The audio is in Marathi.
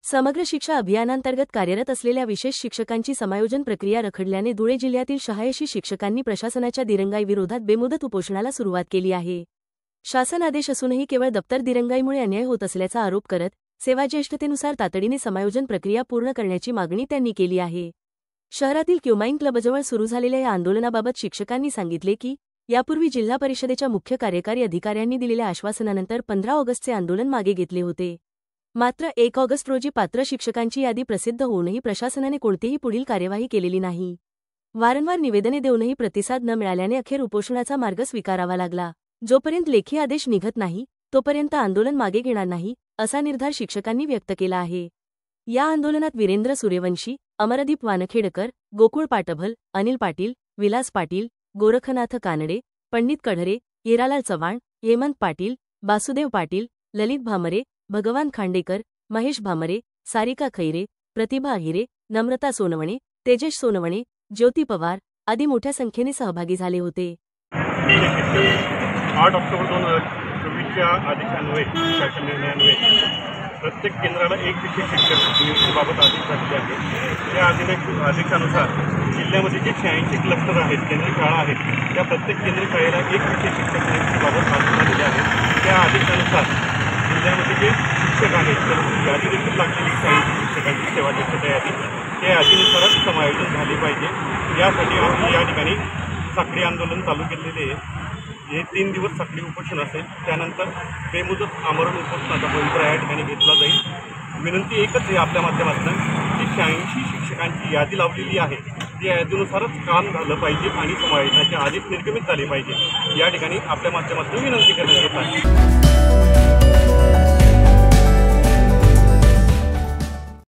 समग्र शिक्षा अभियानांतर्गत कार्यरत असलेल्या विशेष शिक्षकांची समायोजन प्रक्रिया रखडल्याने धुळे जिल्ह्यातील 86 शिक्षकांनी प्रशासनाच्या दिरंगाईविरोधात बेमुदत उपोषणाला सुरुवात केली आहे। शासन आदेश असूनही केवळ दप्तर दिरंगाईमुळे अन्याय होत असल्याचा आरोप करत सेवाज्येष्ठतेनुसार तातडीने समायोजन प्रक्रिया पूर्ण करण्याची मागणी त्यांनी केली आहे। शहरातील क्युमाईन क्लबजवळ सुरू झालेल्या या आंदोलनाबाबत शिक्षकांनी सांगितले की यापूर्वी जिल्हा परिषदेच्या मुख्य कार्यकारी अधिकाऱ्यांनी दिलेल्या आश्वासनानंतर 15 ऑगस्टचे आंदोलन मागे घेतले होते। मात्र 1 ऑगस्ट रोजी पात्र शिक्षकांची यादी प्रसिद्ध होऊनही प्रशासनाने कोणतीही पुढील कार्यवाही केलेली नाही। वारंवार निवेदने देऊनही प्रतिसाद न मिळाल्याने अखेर उपोषणाचा मार्ग स्वीकारावा लागला। जोपर्यंत लेखी आदेश निघत नाही तोपर्यंत आंदोलन मागे घेणार नाही असा निर्धार शिक्षकांनी व्यक्त केला आहे। या आंदोलनात वीरेंद्र सूर्यवंशी, अमरदीप वानखेडकर, गोकुळ पाटभल, अनिल पाटील, विलास पाटील, गोरखनाथ कानडे, पंडित कढरे, हिरालाल चव्हाण, हेमंत पाटील, बासुदेव पाटील, ललित भामरे, भगवान खांडेकर, महेश भामरे, सारिका खैरे, प्रतिभा अहिरे, नम्रता सोनवणे, तेजस सोनवणे, ज्योती पवार आदी मोठ्या संख्येने सहभागी झाले होते। 8 ऑक्टोबर 2024च्या आदेशान्वये शासन निर्णयान्वये प्रत्येक केंद्राला एक विशेष शिक्षक नियुक्तीबाबत आदेश झालेले आहे। या आदेशानुसार जिल्ह्यामध्ये जे 86 क्लस्टर आहेत, केंद्रीय शाळा आहेत, त्या प्रत्येक केंद्रीय शाळेला एक विशेष शिक्षक नियुक्तीबाबत आदेश झालेले आहेत। त्या आदेशानुसार जिल्ह्यामध्ये जे शिक्षक आहेत तर यादी देखील लागलेली 86 शिक्षकांची सेवाज्येष्ठता यादी त्या यादीनुसारच समायोजन झाले पाहिजे। यासाठी आम्ही या ठिकाणी साखळी आंदोलन चालू केलेले आहे। हे 3 दिवस साखळी उपोषण असेल, त्यानंतर बेमुदत आमरण उपोषणाचा पवित्रा या ठिकाणी घेतला जाईल। विनंती एकच आहे आपल्या माध्यमातून की 86 शिक्षकांची यादी लावलेली आहे त्या यादीनुसारच काम झालं पाहिजे आणि समायोजनाचे आदेश निर्गमित झाले पाहिजे। या ठिकाणी आपल्या माध्यमातून विनंती करण्यात येत आहे।